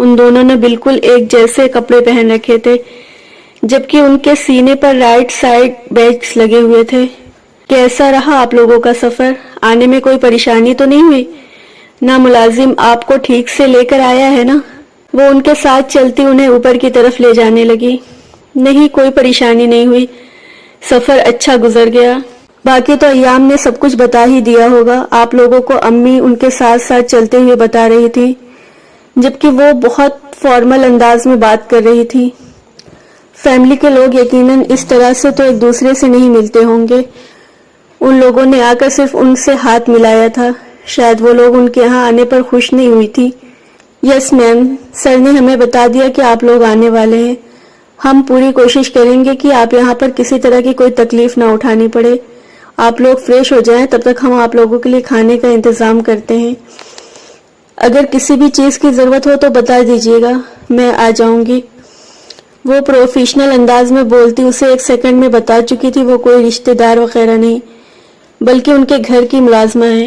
ان دونوں نے بالکل ایک جیسے کپڑے پہن رکھے تھے، جبکہ ان کے سینے پر رائٹ سائڈ بیگز لگے ہوئے تھے۔ کیسا رہا آپ لوگوں کا سفر؟ آنے میں کوئی پریشانی تو نہیں ہوئی؟ نہ ملازم آپ کو ٹھیک سے لے کر آیا ہے نا؟ وہ ان کے ساتھ چلتی انہیں اوپر کی طرف لے جانے لگی۔ نہیں، کوئی پریشانی نہیں ہوئی، سفر اچھا گزر گیا۔ باقی تو ایام نے سب کچھ بتا ہی دیا ہوگا، آپ لوگوں کو امی ان کے ساتھ ساتھ چلتے ہوئے بتا رہی تھی، جبکہ وہ بہت فارمل انداز میں بات کر رہی تھی۔ فیملی کے لوگ یقیناً اس طرح سے تو ایک دوسرے سے نہیں ملتے ہوں گے۔ ان لوگوں نے آ کر صرف ان سے ہاتھ ملایا تھا، شاید وہ لوگ ان کے یہاں آنے پر خوش نہیں ہوئی تھی۔ یس میم، سر نے ہمیں بتا دیا کہ آپ لوگ آنے والے ہیں۔ ہم پوری کوشش کریں گے کہ آپ یہاں پر کسی طرح کی کوئی تکلیف نہ اٹھانی پڑے۔ آپ لوگ فریش ہو جائیں، تب تک ہم آپ لوگوں کے لیے کھانے کا انتظام کرتے ہیں۔ اگر کسی بھی چیز کی ضرورت ہو تو بتا دیجیے گا، میں آ جاؤں گی۔ وہ پروفیشنل انداز میں بولتی اسے ایک سیکنڈ میں بتا چکی تھی وہ کوئی رشتہ دار وغیرہ نہیں، بلکہ ان کے گھر کی ملازمہ ہے۔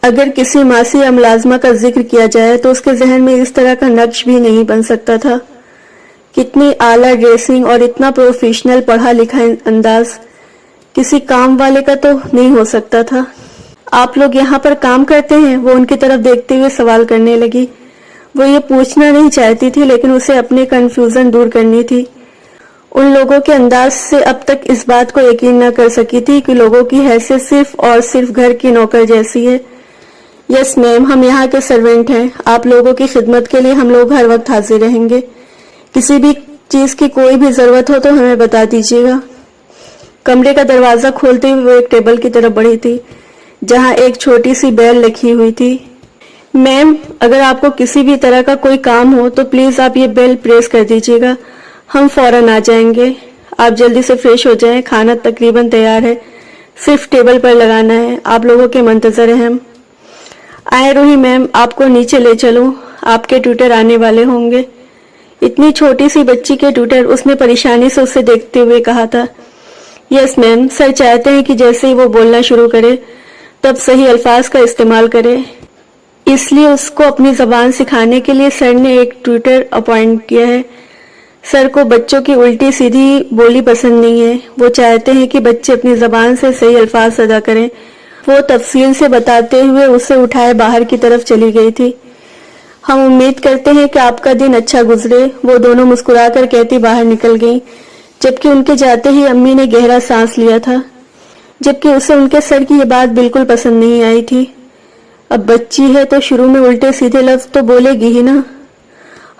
اگر کسی ماسی یا ملازمہ کا ذکر کیا جائے تو اس کے ذہن میں اس طرح کا نقش بھی نہیں بن سکتا تھا۔ کتنی اعلیٰ ڈریسنگ اور اتنا پروفیشنل پڑھا لکھا انداز کسی کام والے کا تو نہیں ہو سکتا تھا۔ آپ لوگ یہاں پر کام کرتے ہیں؟ وہ ان کی طرف دیکھتے ہوئے سوال کرنے لگی۔ وہ یہ پوچھنا نہیں چاہتی تھی، لیکن اسے اپنی کنفیوژن دور کرنی تھی۔ ان لوگوں کے انداز سے اب تک اس بات کو یقین نہ کر سکی تھی کہ لوگوں کی حیثیت صرف اور صرف گھر کی نوکر جیسی ہے۔ یس میم، ہم یہاں کے سرونٹ ہیں، آپ لوگوں کی خدمت کے لیے ہم لوگ ہر وقت حاضر رہیں گے۔ کسی بھی چیز کی کوئی بھی ضرورت ہو تو ہمیں بتا دیجیے گا۔ کمرے کا دروازہ کھولتے ہوئے وہ ایک ٹیبل کی طرف بڑھی تھی جہاں ایک چھوٹی سی بیل رکھی ہوئی تھی۔ میم، اگر آپ کو کسی بھی طرح کا کوئی کام ہو تو پلیز آپ یہ بیل پریس کر دیجیے گا، ہم فوراً آ جائیں گے۔ آپ جلدی سے فریش ہو جائیں، کھانا تقریباً تیار ہے، صرف ٹیبل پر لگانا ہے، آپ لوگوں کے منتظر ہیں ہم۔ آئے روہی میم، آپ کو نیچے لے چلوں، آپ کے ٹیوٹر آنے والے ہوں گے۔ اتنی چھوٹی سی بچی کے ٹیوٹر، اس نے پریشانی سے اسے دیکھتے ہوئے کہا تھا۔ یس میم، سر چاہتے ہیں کہ جیسے ہی وہ بولنا شروع کرے تب صحیح الفاظ کا استعمال کرے، اس لیے اس کو اپنی زبان سکھانے کے لیے سر نے ایک ٹیوٹر اپوائنٹ کیا ہے۔ سر کو بچوں کی الٹی سیدھی بولی پسند نہیں ہے، وہ چاہتے ہیں کہ بچے اپنی زبان سے صحیح الفاظ ادا کریں۔ وہ تفصیل سے بتاتے ہوئے اسے اٹھائے باہر کی طرف چلی گئی تھی۔ ہم امید کرتے ہیں کہ آپ کا دن اچھا گزرے، وہ دونوں مسکرا کر کہتی باہر نکل گئیں، جبکہ ان کے جاتے ہی امی نے گہرا سانس لیا تھا، جبکہ اسے ان کے سر کی یہ بات بالکل پسند نہیں آئی تھی۔ اب بچی ہے تو شروع میں الٹے سیدھے لفظ تو بولے گی ہی نا۔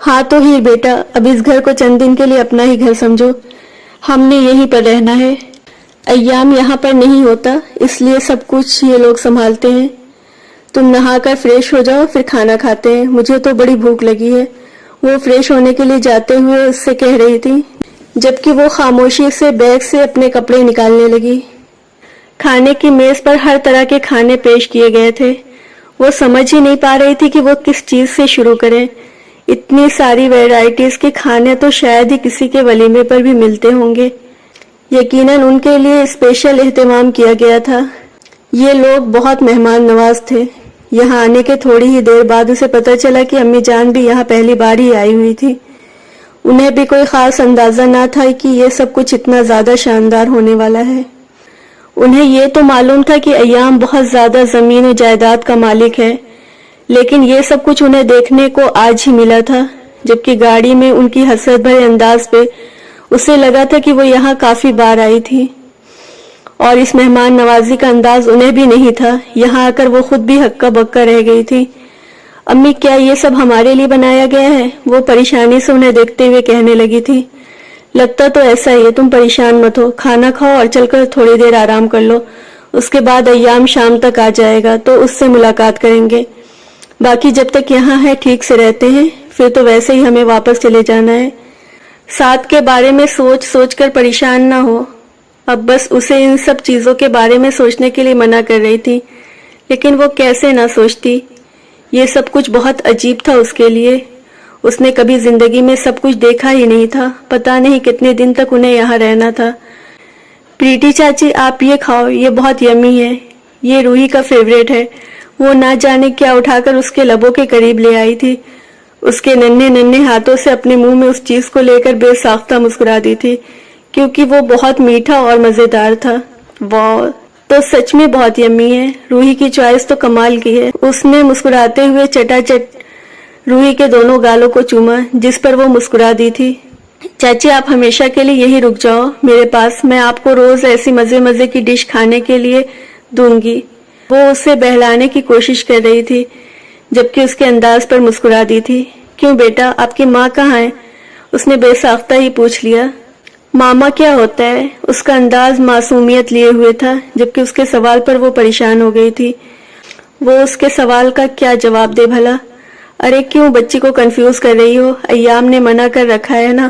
ہاں تو ہی بیٹا، اب اس گھر کو چند دن کے لیے اپنا ہی گھر سمجھو، ہم نے یہیں پر رہنا ہے۔ ایام یہاں پر نہیں ہوتا، اس لیے سب کچھ یہ لوگ سنبھالتے ہیں۔ تم نہا کر فریش ہو جاؤ، پھر کھانا کھاتے ہیں، مجھے تو بڑی بھوک لگی ہے، وہ فریش ہونے کے لیے جاتے ہوئے اس سے کہہ رہی تھی، جبکہ وہ خاموشی سے بیگ سے اپنے کپڑے نکالنے لگی۔ کھانے کی میز پر ہر طرح کے کھانے پیش کیے گئے تھے، وہ سمجھ ہی نہیں پا رہی تھی کہ وہ کس چیز سے شروع کریں۔ اتنی ساری ویرائٹیز کے کھانے تو شاید ہی کسی کے ولیمے پر بھی ملتے ہوں گے، یقیناً ان کے لیے اسپیشل اہتمام کیا گیا تھا۔ یہ لوگ بہت مہمان نواز تھے۔ یہاں آنے کے تھوڑی ہی دیر بعد اسے پتہ چلا کہ امی جان بھی یہاں پہلی بار ہی آئی ہوئی تھی۔ انہیں بھی کوئی خاص اندازہ نہ تھا کہ یہ سب کچھ اتنا زیادہ شاندار ہونے والا ہے۔ انہیں یہ تو معلوم تھا کہ ایام بہت زیادہ زمین و جائیداد کا مالک ہے، لیکن یہ سب کچھ انہیں دیکھنے کو آج ہی ملا تھا، جبکہ گاڑی میں ان کی حسرت بھرے انداز پہ اسے لگا تھا کہ وہ یہاں کافی بار آئی تھی، اور اس مہمان نوازی کا انداز انہیں بھی نہیں تھا۔ یہاں آ کر وہ خود بھی ہکا بکا رہ گئی تھی۔ امی، کیا یہ سب ہمارے لیے بنایا گیا ہے؟ وہ پریشانی سے انہیں دیکھتے ہوئے کہنے لگی تھی۔ لگتا تو ایسا ہی ہے، تم پریشان مت ہو، کھانا کھاؤ اور چل کر تھوڑی دیر آرام کر لو، اس کے بعد ایام شام تک آ جائے گا تو اس سے ملاقات کریں گے۔ باقی جب تک یہاں ہے ٹھیک سے رہتے ہیں، پھر تو ویسے ہی ہمیں واپس چلے جانا ہے۔ ساتھ کے بارے میں سوچ سوچ کر پریشان نہ ہو۔ اب بس اسے ان سب چیزوں کے بارے میں سوچنے کے لیے منع کر رہی تھی، لیکن وہ کیسے نہ سوچتی، یہ سب کچھ بہت عجیب تھا اس کے لیے۔ اس نے کبھی زندگی میں سب کچھ دیکھا ہی نہیں تھا، پتہ نہیں کتنے دن تک انہیں یہاں رہنا تھا۔ پریٹی چاچی، آپ یہ کھاؤ، یہ بہت یمی ہے، یہ روحی کا فیوریٹ ہے۔ وہ نہ جانے کیا اٹھا کر اس کے لبوں کے قریب لے آئی تھی۔ اس کے ننھے ننھے ہاتھوں سے اپنے منہ میں اس چیز کو لے کر بے ساختہ مسکرا دی تھی، کیونکہ وہ بہت میٹھا اور مزیدار تھا۔ واہ، تو سچ میں بہت یمی ہے، روحی کی چوائس تو کمال کی ہے۔ اس نے مسکراتے ہوئے چٹا چٹ روحی کے دونوں گالوں کو چوما جس پر وہ مسکرا دی تھی۔ چاچی آپ ہمیشہ کے لیے یہی رک جاؤ میرے پاس، میں آپ کو روز ایسی مزے مزے کی ڈش کھانے کے لیے دوں گی۔ وہ اسے بہلانے کی کوشش کر رہی تھی جبکہ اس کے انداز پر مسکرا دی تھی۔ کیوں بیٹا، آپ کی ماں کہاں ہے؟ اس نے بے ساختہ ہی پوچھ لیا۔ ماما کیا ہوتا ہے؟ اس کا انداز معصومیت لیے ہوئے تھا جبکہ اس کے سوال پر وہ پریشان ہو گئی تھی۔ وہ اس کے سوال کا کیا جواب دے بھلا؟ ارے کیوں بچی کو کنفیوز کر رہی ہو؟ ایام نے منع کر رکھا ہے نا،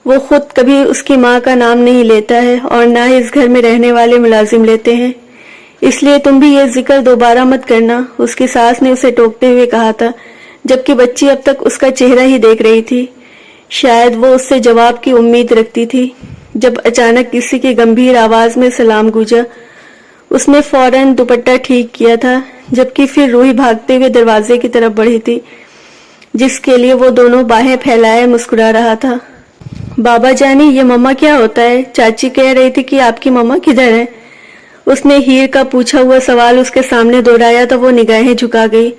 وہ خود کبھی اس کی ماں کا نام نہیں لیتا ہے اور نہ ہی اس گھر میں رہنے والے ملازم لیتے ہیں، اس لیے تم بھی یہ ذکر دوبارہ مت کرنا، اس کی ساس نے اسے ٹوکتے ہوئے کہا تھا، جبکہ بچی اب تک اس کا چہرہ ہی دیکھ رہی تھی۔ شاید وہ اس سے جواب کی امید رکھتی تھی جب اچانک کسی کی گمبھیر آواز میں سلام گونجا۔ اس نے فوراً دوپٹہ ٹھیک کیا تھا جبکہ پھر روحی بھاگتے ہوئے دروازے کی طرف بڑھی تھی جس کے لیے وہ دونوں باہیں پھیلائے مسکرا رہا تھا۔ بابا جانی، یہ مما کیا ہوتا ہے؟ چاچی کہہ رہی تھی کہ آپ کی مما کدھر ہے؟ اس نے ہیر کا پوچھا ہوا سوال اس کے سامنے دہرایا تو وہ نگاہیں جھکا گئی،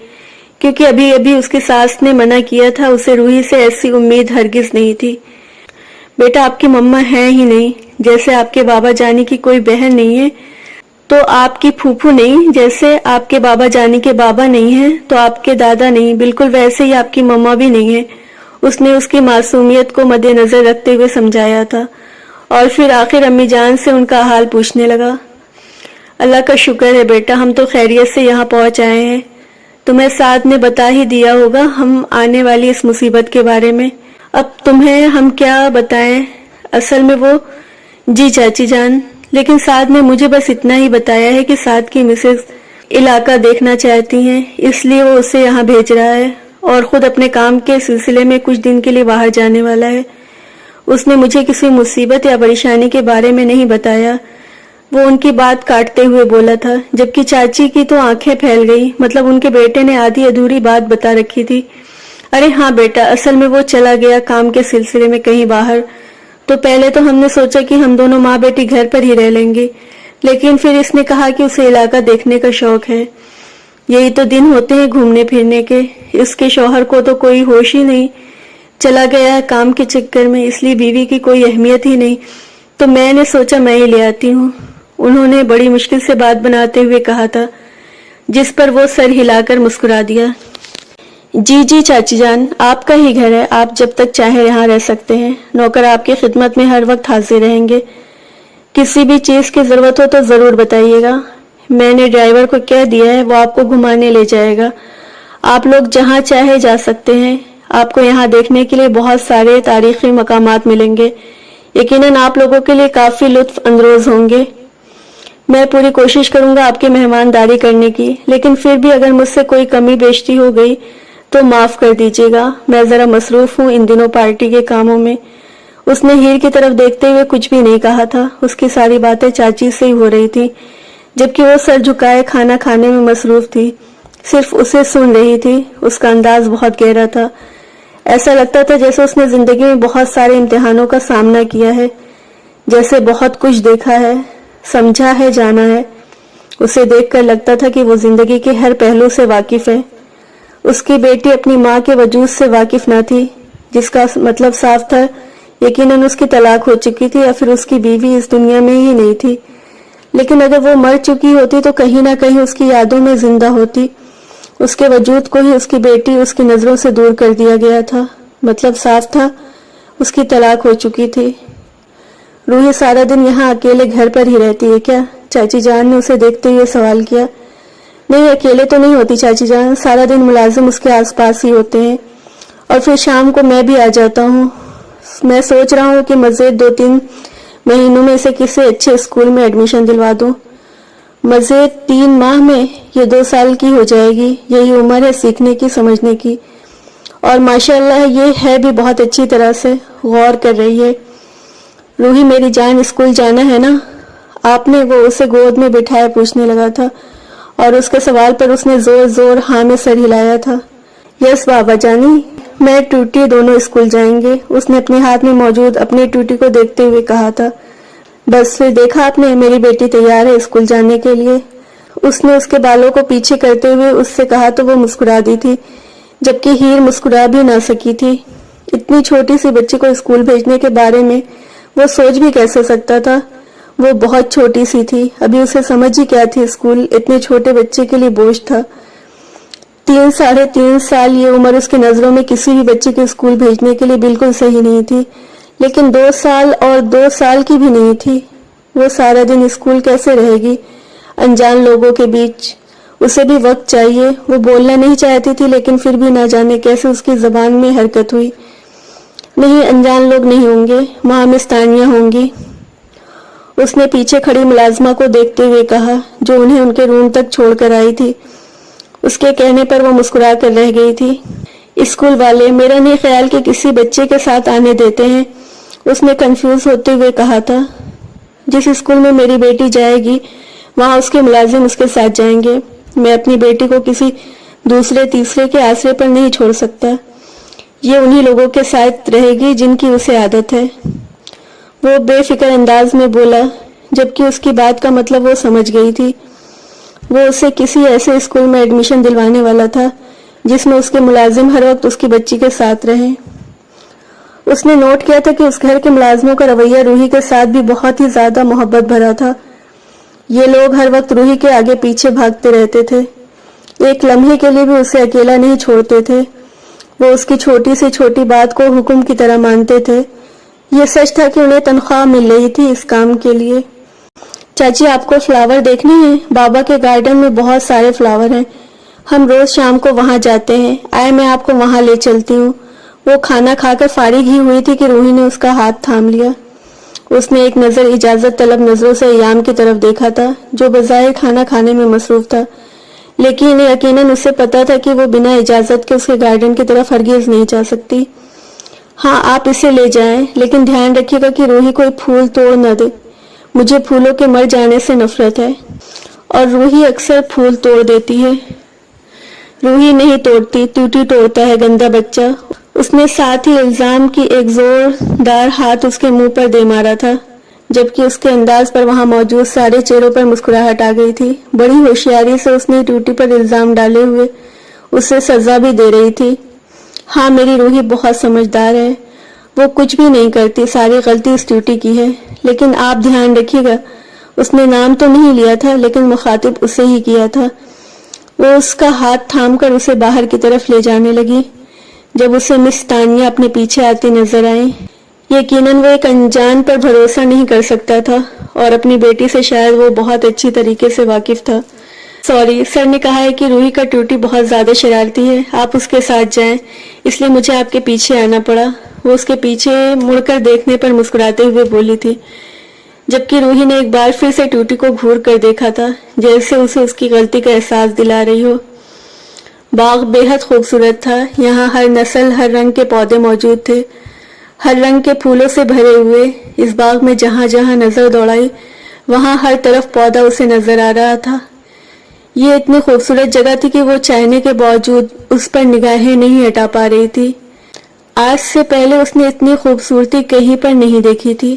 کیونکہ ابھی ابھی اس کی ساس نے منع کیا تھا، اسے روحی سے ایسی امید ہرگز نہیں تھی۔ بیٹا آپ کی مما ہے ہی نہیں، جیسے آپ کے بابا جانی کی کوئی بہن نہیں ہے تو آپ کی پھوپھو نہیں، جیسے آپ کے بابا جانی کے بابا نہیں ہیں تو آپ کے دادا نہیں، بالکل ویسے ہی آپ کی مما بھی نہیں ہے۔ اس نے اس کی معصومیت کو مد نظر رکھتے ہوئے سمجھایا تھا اور پھر آخر امی جان سے ان کا حال پوچھنے لگا۔ اللہ کا شکر ہے بیٹا، ہم تو خیریت سے یہاں پہنچ آئے ہیں۔ تمہیں سعد نے بتا ہی دیا ہوگا ہم آنے والی اس مصیبت کے بارے میں، اب تمہیں ہم کیا بتائیں؟ اصل میں وہ… جی چاچی جان، لیکن سعد نے مجھے بس اتنا ہی بتایا ہے کہ سعد کی مسز علاقہ دیکھنا چاہتی ہیں، اس لیے وہ اسے یہاں بھیج رہا ہے اور خود اپنے کام کے سلسلے میں کچھ دن کے لیے باہر جانے والا ہے۔ اس نے مجھے کسی مصیبت یا پریشانی کے بارے میں نہیں بتایا، وہ ان کی بات کاٹتے ہوئے بولا تھا، جبکہ چاچی کی تو آنکھیں پھیل گئی، مطلب ان کے بیٹے نے آدھی ادھوری بات بتا رکھی تھی۔ ارے ہاں بیٹا، اصل میں وہ چلا گیا کام کے سلسلے میں کہیں باہر، تو پہلے تو ہم نے سوچا کہ ہم دونوں ماں بیٹی گھر پر ہی رہ لیں گے، لیکن پھر اس نے کہا کہ اسے علاقہ دیکھنے کا شوق ہے۔ یہی تو دن ہوتے ہیں گھومنے پھرنے کے، اس کے شوہر کو تو کوئی ہوش ہی نہیں، چلا گیا کام کے چکر میں، اس لیے بیوی کی کوئی اہمیت ہی نہیں، تو میں نے سوچا میں ہی لے آتی ہوں، انہوں نے بڑی مشکل سے بات بناتے ہوئے کہا تھا، جس پر وہ سر ہلا کر مسکرا دیا۔ جی جی چاچی جان، آپ کا ہی گھر ہے، آپ جب تک چاہے یہاں رہ سکتے ہیں، نوکر آپ کی خدمت میں ہر وقت حاضر رہیں گے، کسی بھی چیز کی ضرورت ہو تو ضرور بتائیے گا، میں نے ڈرائیور کو کہہ دیا ہے، وہ آپ کو گھمانے لے جائے گا، آپ لوگ جہاں چاہے جا سکتے ہیں، آپ کو یہاں دیکھنے کے لیے بہت سارے تاریخی مقامات ملیں گے، یقیناً آپ لوگوں کے لیے کافی لطف اندوز ہوں گے۔ میں پوری کوشش کروں گا آپ کی مہمانداری کرنے کی، لیکن پھر بھی اگر مجھ سے کوئی کمی بیشتی ہو گئی تو معاف کر دیجیے گا، میں ذرا مصروف ہوں ان دنوں پارٹی کے کاموں میں۔ اس نے ہیر کی طرف دیکھتے ہوئے کچھ بھی نہیں کہا تھا، اس کی ساری باتیں چاچی سے ہی ہو رہی تھی، جبکہ وہ سر جھکائے کھانا کھانے میں مصروف تھی، صرف اسے سن رہی تھی۔ اس کا انداز بہت گہرا تھا، ایسا لگتا تھا جیسے اس نے زندگی میں بہت سارے امتحانوں کا سامنا کیا ہے، جیسے بہت کچھ دیکھا ہے، سمجھا ہے، جانا ہے۔ اسے دیکھ کر لگتا تھا کہ وہ زندگی کے ہر پہلو سے واقف ہے۔ اس کی بیٹی اپنی ماں کے وجود سے واقف نہ تھی، جس کا مطلب صاف تھا یقیناً اس کی طلاق ہو چکی تھی یا پھر اس کی بیوی اس دنیا میں ہی نہیں تھی، لیکن اگر وہ مر چکی ہوتی تو کہیں نہ کہیں اس کی یادوں میں زندہ ہوتی۔ اس کے وجود کو ہی اس کی بیٹی اس کی نظروں سے دور کر دیا گیا تھا، مطلب صاف تھا اس کی طلاق ہو چکی تھی۔ روحی سارا دن یہاں اکیلے گھر پر ہی رہتی ہے کیا؟ چاچی جان نے اسے دیکھتے ہوئے سوال کیا۔ نہیں، اکیلے تو نہیں ہوتی چاچی جان، سارا دن ملازم اس کے آس پاس ہی ہوتے ہیں اور پھر شام کو میں بھی آ جاتا ہوں۔ میں سوچ رہا ہوں کہ مزید 2-3 مہینوں میں اسے کسی اچھے اسکول میں ایڈمیشن دلوا دوں۔ مزید 3 ماہ میں یہ 2 سال کی ہو جائے گی، یہی عمر ہے سیکھنے کی، سمجھنے کی، اور ماشاءاللہ یہ ہے بھی بہت اچھی طرح سے، غور کر رہی ہے۔ روحی میری جان، اسکول جانا ہے نا؟ آپ نے، وہ اسے گود میں بٹھائے پوچھنے لگا تھا، اور اس کے سوال پر اس نے زور زور ہاں میں سر ہلایا تھا۔ یس بابا جانی، میں ٹوٹی دونوں اسکول جائیں گے، اس نے اپنے ہاتھ میں موجود اپنی ٹوٹی کو دیکھتے ہوئے کہا تھا۔ بس پھر دیکھا آپ نے، میری بیٹی تیار ہے اسکول جانے کے لیے۔ اس نے اس کے بالوں کو پیچھے کرتے ہوئے اس سے کہا تو وہ مسکرا دی تھی، جبکہ ہیر مسکرا بھی نہ سکی تھی۔ اتنی چھوٹی سی بچی کو اسکول بھیجنے کے بارے میں وہ سوچ بھی کیسے سکتا تھا؟ وہ بہت چھوٹی سی تھی، ابھی اسے سمجھ ہی کیا تھی، اسکول اتنے چھوٹے بچے کے لیے بوجھ تھا۔ 3 سال یہ عمر اس کی نظروں میں کسی بھی بچے کے اسکول بھیجنے کے لیے بالکل صحیح نہیں تھی، لیکن 2 سال اور 2 سال کی بھی نہیں تھی۔ وہ سارا دن اسکول کیسے رہے گی انجان لوگوں کے بیچ؟ اسے بھی وقت چاہیے۔ وہ بولنا نہیں چاہتی تھی، لیکن پھر بھی نہ جانے کیسے اس کی زبان میں حرکت ہوئی۔ نہیں، انجان لوگ نہیں ہوں گے، وہاں مستانیاں ہوں گی، اس نے پیچھے کھڑی ملازمہ کو دیکھتے ہوئے کہا، جو انہیں ان کے روم تک چھوڑ کر آئی تھی۔ اس کے کہنے پر وہ مسکرا کر رہ گئی تھی۔ اسکول والے میرا نہیں خیال کہ کسی بچے کے ساتھ آنے دیتے ہیں، اس نے کنفیوز ہوتے ہوئے کہا تھا۔ جس اسکول میں میری بیٹی جائے گی وہاں اس کے ملازم اس کے ساتھ جائیں گے۔ میں اپنی بیٹی کو کسی دوسرے تیسرے کے آسرے پر نہیں چھوڑ سکتا، یہ انہی لوگوں کے ساتھ رہے گی جن کی اسے عادت ہے۔ وہ بے فکر انداز میں بولا، جبکہ اس کی بات کا مطلب وہ سمجھ گئی تھی۔ وہ اسے کسی ایسے اسکول میں ایڈمیشن دلوانے والا تھا جس میں اس کے ملازم ہر وقت اس کی بچی کے ساتھ رہیں۔ اس نے نوٹ کیا تھا کہ اس گھر کے ملازموں کا رویہ روحی کے ساتھ بھی بہت ہی زیادہ محبت بھرا تھا۔ یہ لوگ ہر وقت روحی کے آگے پیچھے بھاگتے رہتے تھے، ایک لمحے کے لیے بھی اسے اکیلا نہیں چھوڑتے تھے۔ وہ اس کی چھوٹی سے چھوٹی بات کو حکم کی طرح مانتے تھے۔ یہ سچ تھا کہ انہیں تنخواہ مل رہی تھی اس کام کے لیے۔ چاچی آپ کو فلاور دیکھنے ہیں؟ بابا کے گارڈن میں بہت سارے فلاور ہیں، ہم روز شام کو وہاں جاتے ہیں، آئے میں آپ کو وہاں لے چلتی ہوں۔ وہ کھانا کھا کر فارغ ہی ہوئی تھی کہ روحی نے اس کا ہاتھ تھام لیا۔ اس نے ایک نظر اجازت طلب نظروں سے ایام کی طرف دیکھا تھا، جو بظاہر کھانا کھانے میں مصروف تھا، لیکن یقیناً اسے پتا تھا کہ وہ بنا اجازت کے اس کے گارڈن کی طرف ہرگز نہیں جا سکتی۔ ہاں آپ اسے لے جائیں، لیکن دھیان رکھیے گا کہ روحی کوئی پھول توڑ نہ دے، مجھے پھولوں کے مر جانے سے نفرت ہے، اور روحی اکثر پھول توڑ دیتی ہے۔ روحی نہیں توڑتی، ٹوٹی توڑتا ہے گندا بچہ۔ اس نے ساتھ ہی الزام کی ایک زوردار ہاتھ اس کے منہ پر دے مارا تھا، جبکہ اس کے انداز پر وہاں موجود سارے چہروں پر مسکراہٹ آ گئی تھی۔ بڑی ہوشیاری سے اس نے ٹوٹی پر الزام ڈالے ہوئے اسے سزا بھی دے رہی تھی۔ ہاں میری روحی بہت سمجھدار ہے، وہ کچھ بھی نہیں کرتی، ساری غلطی اس ٹوٹی کی ہے، لیکن آپ دھیان رکھیے گا، اس نے نام تو نہیں لیا تھا لیکن مخاطب اسے ہی کیا تھا۔ وہ اس کا ہاتھ تھام کر اسے باہر کی طرف لے جانے لگی، جب اسے مس تانیہ اپنے پیچھے آتی نظر آئیں۔ یقیناً وہ ایک انجان پر بھروسہ نہیں کر سکتا تھا، اور اپنی بیٹی سے شاید وہ بہت اچھی طریقے سے واقف تھا۔ سوری، سر نے کہا ہے کہ روحی کا ٹوٹی بہت زیادہ شرارتی ہے، آپ اس کے ساتھ جائیں، اس لیے مجھے آپ کے پیچھے آنا پڑا۔ وہ اس کے پیچھے مڑ کر دیکھنے پر مسکراتے ہوئے بولی تھی، جبکہ روحی نے ایک بار پھر سے ٹوٹی کو گھور کر دیکھا تھا، جیسے اسے اس کی غلطی کا احساس دلا رہی ہو۔ باغ بے حد خوبصورت تھا، یہاں ہر نسل ہر رنگ کے پودے موجود تھے، ہر رنگ کے پھولوں سے بھرے ہوئے۔ اس باغ میں جہاں جہاں نظر دوڑائی وہاں ہر طرف پودا اسے نظر آ رہا تھا۔ یہ اتنی خوبصورت جگہ تھی کہ وہ چاہنے کے باوجود اس پر نگاہیں نہیں ہٹا پا رہی تھی۔ آج سے پہلے اس نے اتنی خوبصورتی کہیں پر نہیں دیکھی تھی۔